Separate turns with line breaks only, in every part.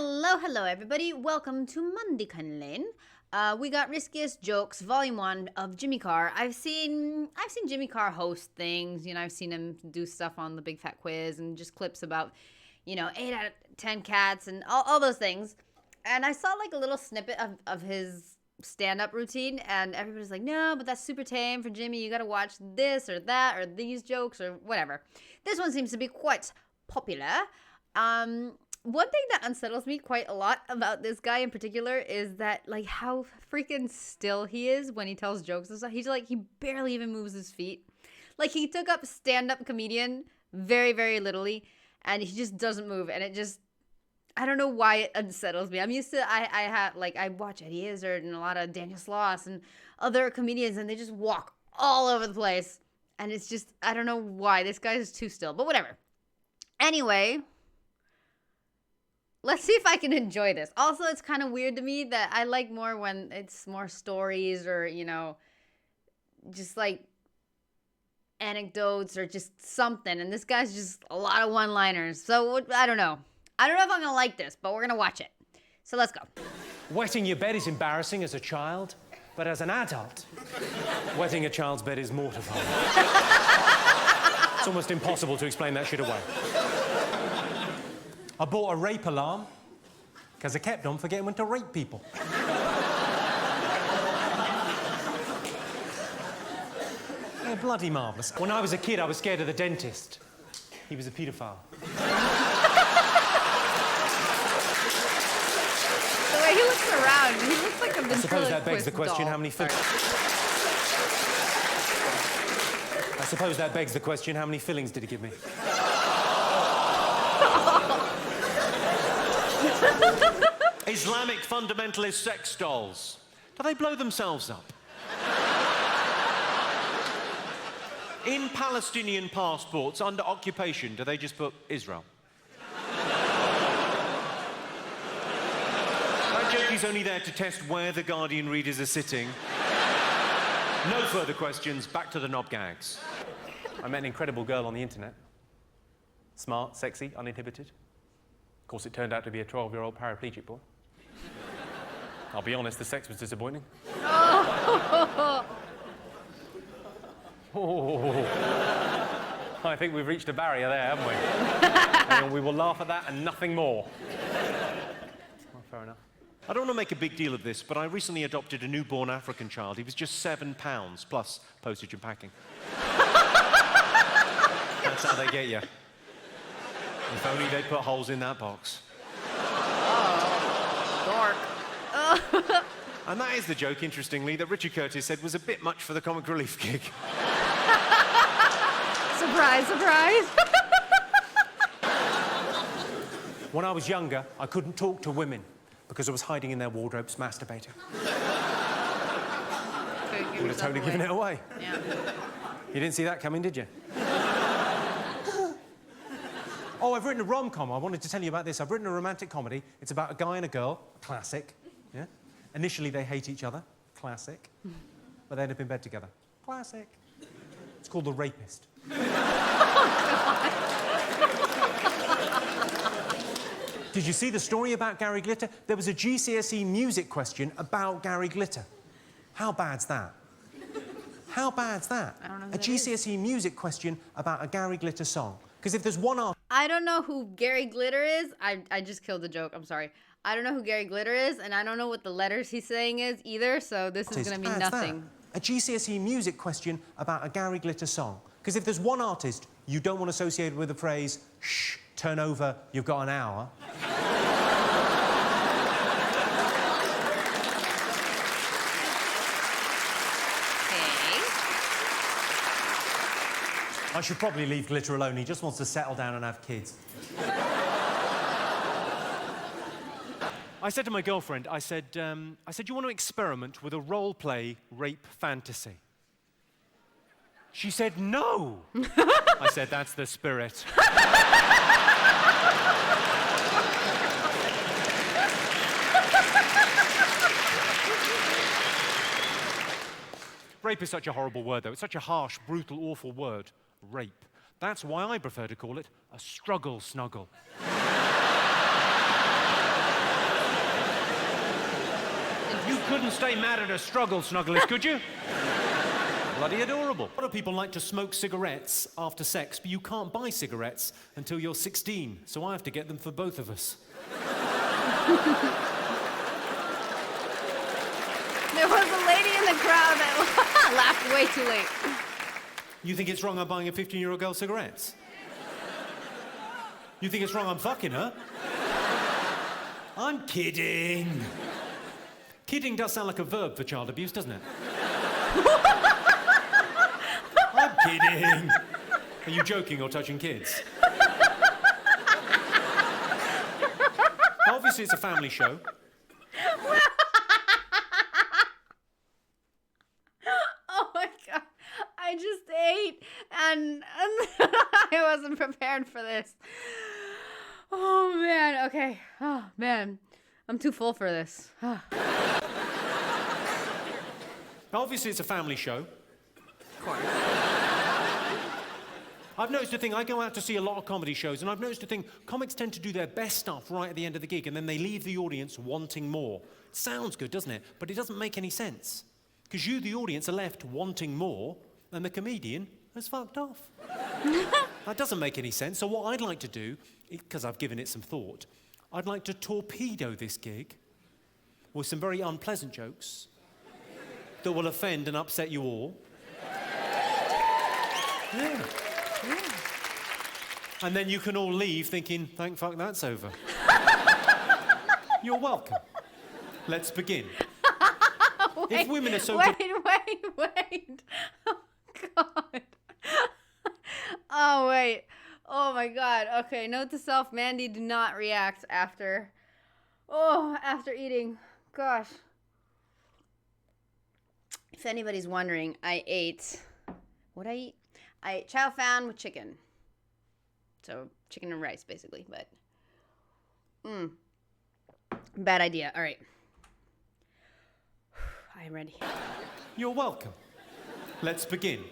Hello everybody. Welcome to Monday Lane. We got Riskiest Jokes, Volume 1 of Jimmy Carr. I've seen Jimmy Carr host things. You know, I've seen him do stuff on the Big Fat Quiz and just clips about, 8 out of 10 cats and all those things. And I saw like a little snippet of his stand-up routine, and everybody's like, no, but that's super tame for Jimmy. You got to watch this or that or these jokes or whatever. This one seems to be quite popular. One thing that unsettles me quite a lot about this guy in particular is that, like, how freaking still he is when he tells jokes and stuff. He's like, he barely even moves his feet. Like, he took up stand-up comedian very, very literally, and he just doesn't move. And it just, I don't know why it unsettles me. I'm used to, I watch Eddie Izzard and a lot of Daniel Sloss and other comedians, and they just walk all over the place. And it's just, I don't know why. This guy is too still, but whatever. Anyway, let's see if I can enjoy this. Also, it's kind of weird to me that I like more when it's more stories or, just like anecdotes or just something. And this guy's just a lot of one-liners. So I don't know. I don't know if I'm going to like this, but we're going to watch it. So let's go.
Wetting your bed is embarrassing as a child, but as an adult, wetting a child's bed is mortifying. It's almost impossible to explain that shit away. I bought a rape alarm because I kept on forgetting when to rape people. They're bloody marvellous. When I was a kid, I was scared of the dentist. He was a paedophile.
The way he looks around, he looks like a ventriloquist.
I suppose that begs the question,
doll.
how many fillings... I suppose that begs the question, how many fillings did he give me?
Islamic fundamentalist sex dolls. Do they blow themselves up? In Palestinian passports under occupation, do they just put Israel? That joke is only there to test where the Guardian readers are sitting. No further questions, back to the knob gags.
I met an incredible girl on the internet. Smart, sexy, uninhibited. Of course, it turned out to be a 12-year-old paraplegic boy. I'll be honest, the sex was disappointing. Oh. I think we've reached a barrier there, haven't we? And we will laugh at that and nothing more. Well, fair enough.
I don't want to make a big deal of this, but I recently adopted a newborn African child. He was just £7, plus postage and packing. That's how they get you. If only they'd put holes in that box.
Oh, dork.
And that is the joke, interestingly, that Richard Curtis said was a bit much for the comic relief gig.
Surprise, surprise.
When I was younger, I couldn't talk to women because I was hiding in their wardrobes masturbating. You would have totally given it away.
Yeah.
You didn't see that coming, did you? Oh, I've written a rom-com. I wanted to tell you about this. I've written a romantic comedy. It's about a guy and a girl. Classic. Yeah? Initially, they hate each other. Classic. But they end up in bed together. Classic. It's called The Rapist. Did you see the story about Gary Glitter? There was a GCSE music question about Gary Glitter. How bad's that? How bad's that?
I don't know who
a
that
GCSE music question about a Gary Glitter song. Because if there's one artist...
I don't know who Gary Glitter is. I just killed the joke. I'm sorry. I don't know who Gary Glitter is, and I don't know what the letters he's saying is either, so this is going to be nothing.
A GCSE music question about a Gary Glitter song. Because if there's one artist you don't want associated with the phrase, shh, turn over, you've got an hour... I should probably leave Glitter alone. He just wants to settle down and have kids.
I said to my girlfriend, I said, you want to experiment with a role-play rape fantasy? She said, no! I said, that's the spirit. Rape is such a horrible word, though. It's such a harsh, brutal, awful word. Rape. That's why I prefer to call it a struggle snuggle. couldn't stay mad at a struggle, Snugglers, could you?
Bloody adorable.
A lot of people like to smoke cigarettes after sex, but you can't buy cigarettes until you're 16, so I have to get them for both of us.
There was a lady in the crowd that laughed way too late.
You think it's wrong I'm buying a 15-year-old girl cigarettes? You think it's wrong I'm fucking her? I'm kidding. Kidding does sound like a verb for child abuse, doesn't it? I'm kidding. Are you joking or touching kids? Obviously, it's a family show.
Oh my God. I just ate and I wasn't prepared for this. Oh man, okay. Oh man, I'm too full for this.
Obviously, it's a family show.
Of course.
I've noticed a thing, I go out to see a lot of comedy shows, and I've noticed a thing, comics tend to do their best stuff right at the end of the gig, and then they leave the audience wanting more. It sounds good, doesn't it? But it doesn't make any sense. Because you, the audience, are left wanting more, and the comedian has fucked off. That doesn't make any sense, so what I'd like to do, because I've given it some thought, I'd like to torpedo this gig with some very unpleasant jokes that will offend and upset you all. Yeah. And then you can all leave thinking, thank fuck that's over. You're welcome. Let's begin.
Wait,
if women are so
wait. Oh, God. Oh, wait. Oh, my God. Okay, note to self, Mandy, do not react after eating. Gosh. If anybody's wondering, I ate... What'd I eat? I ate chow fan with chicken. So, chicken and rice, basically, but... Bad idea. All right. I'm ready.
You're welcome. Let's begin.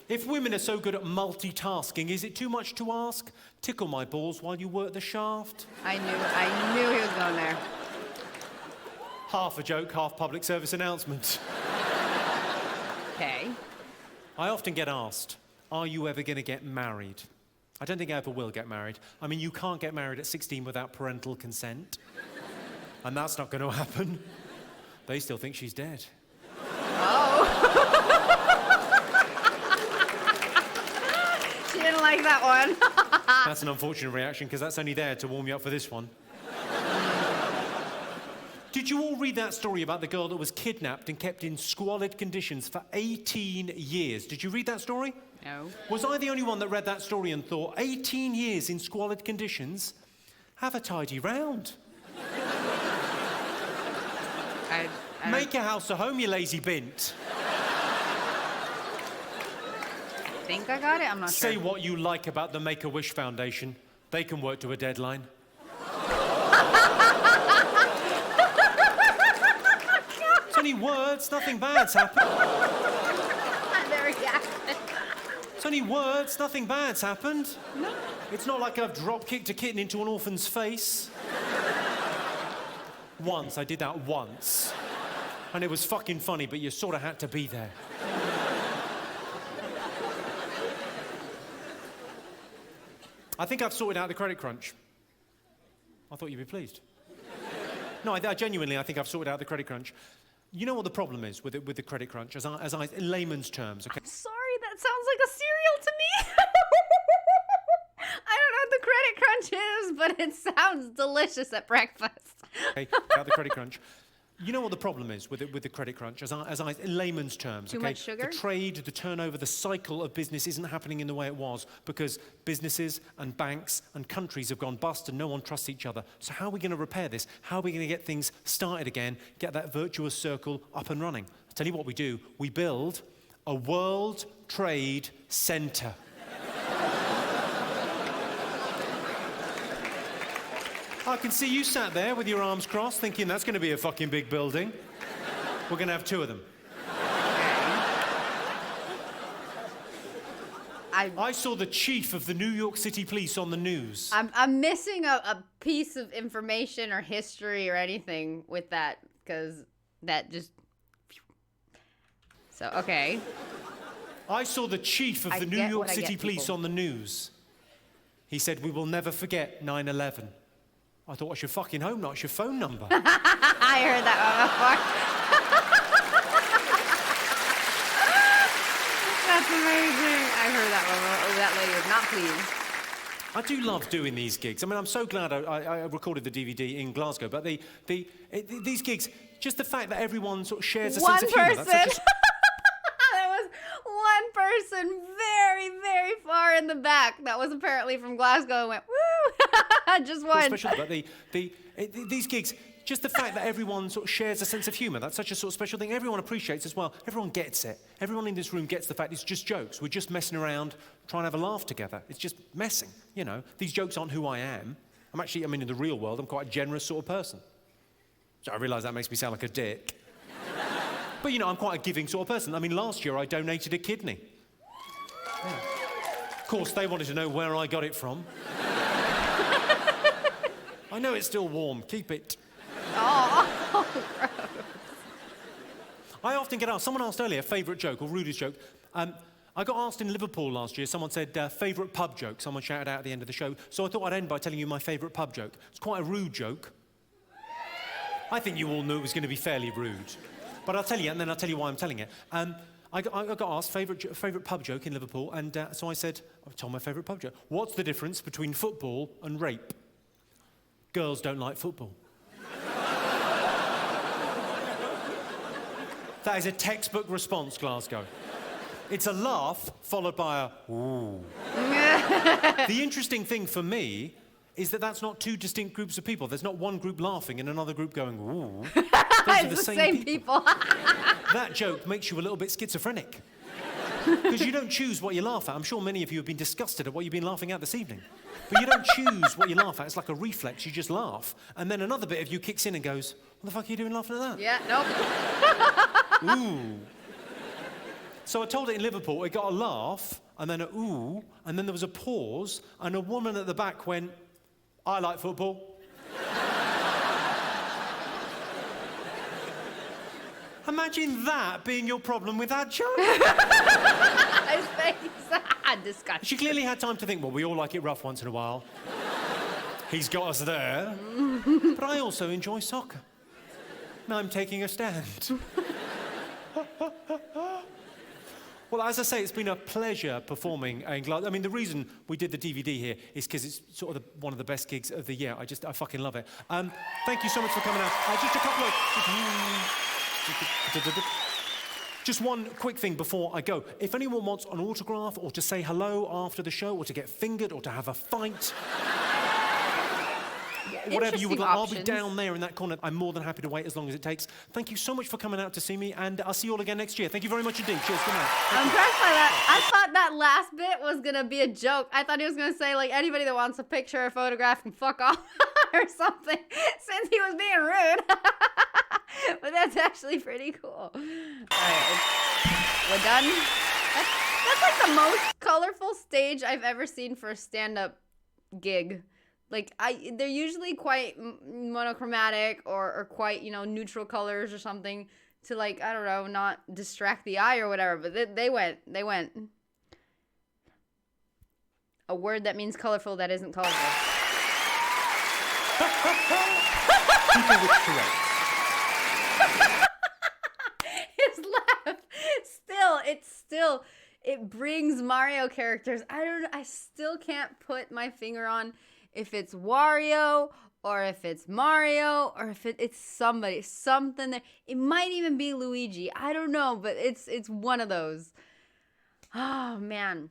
If women are so good at multitasking, is it too much to ask? Tickle my balls while you work the shaft?
I knew he was going there.
Half a joke, half public service announcement.
Okay.
I often get asked, are you ever going to get married? I don't think I ever will get married. I mean, you can't get married at 16 without parental consent. And that's not going to happen. They still think she's dead.
Oh. She didn't like that one.
That's an unfortunate reaction, because that's only there to warm you up for this one. Did you all read that story about the girl that was kidnapped and kept in squalid conditions for 18 years? Did you read that story?
No.
Was I the only one that read that story and thought, 18 years in squalid conditions? Have a tidy round.
I
Make a house a home, you lazy bint.
think I got it. I'm not sure.
Say what you like about the Make-A-Wish Foundation. They can work to a deadline. It's only words, nothing bad's happened.
The reaction.
It's only words, nothing bad's happened.
No.
It's not like I've drop-kicked a kitten into an orphan's face. Once, I did that once. And it was fucking funny, but you sort of had to be there. I think I've sorted out the credit crunch. I thought you'd be pleased. No, I genuinely, I think I've sorted out the credit crunch. You know what the problem is with the credit crunch, as I in layman's terms, okay?
I'm sorry, that sounds like a cereal to me. I don't know what the credit crunch is, but it sounds delicious at breakfast.
Okay, about the credit crunch. You know what the problem is with the credit crunch, as I in layman's terms,
Too
okay?
much sugar?
The trade, the turnover, the cycle of business isn't happening in the way it was because businesses and banks and countries have gone bust and no one trusts each other. So how are we going to repair this? How are we going to get things started again, get that virtuous circle up and running? I'll tell you what we do. We build a World Trade Center. I can see you sat there with your arms crossed thinking that's going to be a fucking big building. We're going to have 2 of them. I saw the chief of the New York City Police on the news.
I'm missing a piece of information or history or anything with that, because that just... So, okay.
I saw the chief of the New York City Police on the news. He said, we will never forget 9/11. I thought, what's your fucking home, not your phone number?
I heard that one before. That's amazing. I heard that one. Oh, that lady was not pleased.
I do love doing these gigs. I mean, I'm so glad I recorded the DVD in Glasgow, but these gigs, just the fact that everyone sort of shares a sense of humour.
One person. That was one person very, very far in the back that was apparently from Glasgow and went, woo! Just one.
Special, but these gigs, just the fact that everyone sort of shares a sense of humour, that's such a sort of special thing. Everyone appreciates as well. Everyone gets it. Everyone in this room gets the fact it's just jokes. We're just messing around, trying to have a laugh together. It's just messing, you know. These jokes aren't who I am. In the real world, I'm quite a generous sort of person. So I realise that makes me sound like a dick. But, you know, I'm quite a giving sort of person. I mean, last year I donated a kidney. Yeah. Of course, they wanted to know where I got it from. I know it's still warm. Keep it.
Oh, gross.
I often get asked, someone asked earlier, favourite joke or rudest joke. I got asked in Liverpool last year, someone said, favourite pub joke. Someone shouted out at the end of the show. So I thought I'd end by telling you my favourite pub joke. It's quite a rude joke. I think you all knew it was going to be fairly rude. But I'll tell you, and then I'll tell you why I'm telling it. I got asked favourite pub joke in Liverpool, and so I said, I told my favourite pub joke. What's the difference between football and rape? Girls don't like football. That is a textbook response, Glasgow. It's a laugh followed by a ooh. The interesting thing for me is that that's not two distinct groups of people. There's not one group laughing and another group going ooh. Those are the same people. That joke makes you a little bit schizophrenic. Because you don't choose what you laugh at. I'm sure many of you have been disgusted at what you've been laughing at this evening. But you don't choose what you laugh at. It's like a reflex. You just laugh. And then another bit of you kicks in and goes, what the fuck are you doing laughing at that?
Yeah, nope.
Ooh. So I told it in Liverpool. It got a laugh, and then a ooh, and then there was a pause, and a woman at the back went, I like football. Imagine that being your problem with Atcha.
His face. Disgusting.
She clearly had time to think, well, we all like it rough once in a while. He's got us there. But I also enjoy soccer. Now I'm taking a stand. Well, as I say, it's been a pleasure performing in Glasgow. I mean, the reason we did the DVD here is because it's sort of one of the best gigs of the year. I fucking love it. Thank you so much for coming out. Just a couple of... Just one quick thing before I go. If anyone wants an autograph or to say hello after the show or to get fingered or to have a fight, whatever you would like, I'll be down there in that corner. I'm more than happy to wait as long as it takes. Thank you so much for coming out to see me, and I'll see you all again next year. Thank you very much indeed. Cheers. Good night.
I'm impressed by that. I thought that last bit was going to be a joke. I thought he was going to say, like, anybody that wants a picture or photograph can fuck off or something, since he was being rude. But that's actually pretty cool. All right, we're done. That's like the most colorful stage I've ever seen for a stand-up gig. Like, they're usually quite monochromatic or quite, you know, neutral colors or something to, like, I don't know, not distract the eye or whatever. But they went. A word that means colorful that isn't colorful.
People with Tourette's.
His laugh. It brings Mario characters. I still can't put my finger on if it's Wario or if it's Mario or if it's something there. It might even be Luigi. I don't know, but it's one of those. Oh, man.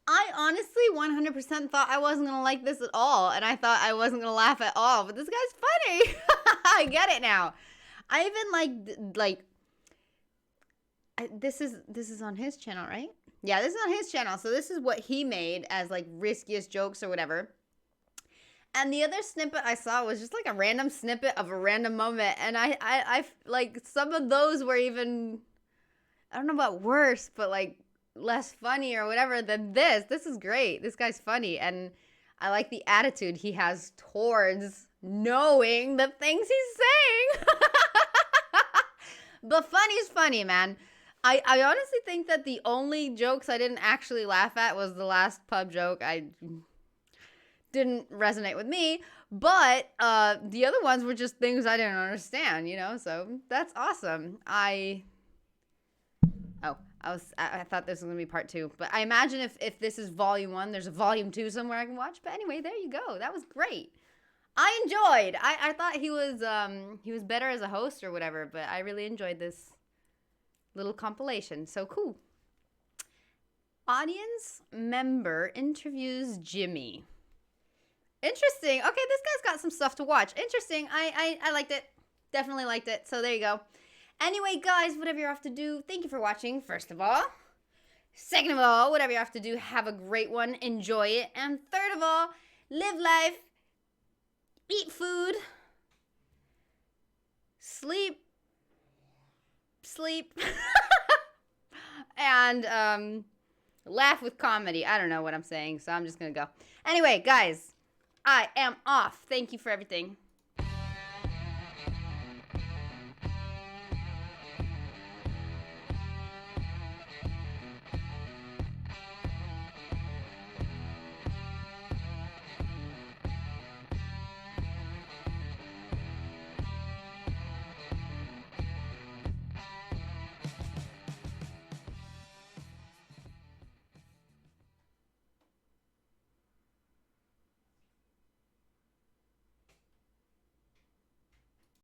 I honestly 100% thought I wasn't going to like this at all, and I thought I wasn't going to laugh at all, but this guy's funny. I get it now. I even this is on his channel, right? Yeah, this is on his channel. So this is what he made as like riskiest jokes or whatever. And the other snippet I saw was just like a random snippet of a random moment. And I like some of those were even, I don't know about worse, but like less funny or whatever than this. This is great. This guy's funny. And I like the attitude he has towards knowing the things he's saying. But funny's funny, man. I honestly think that the only jokes I didn't actually laugh at was the last pub joke. I didn't resonate with me. But the other ones were just things I didn't understand, you know? So that's awesome. I thought this was going to be part 2. But I imagine if this is volume 1, there's a volume 2 somewhere I can watch. But anyway, there you go. That was great. I enjoyed. I thought he was better as a host or whatever, but I really enjoyed this little compilation. So cool. Audience member interviews Jimmy. Interesting. Okay, this guy's got some stuff to watch. Interesting. I liked it. Definitely liked it. So there you go. Anyway, guys, whatever you're off to do, thank you for watching, first of all. Second of all, whatever you're off to do, have a great one. Enjoy it. And third of all, live life. Eat food. Sleep. And laugh with comedy. I don't know what I'm saying, so I'm just gonna go. Anyway, guys, I am off. Thank you for everything.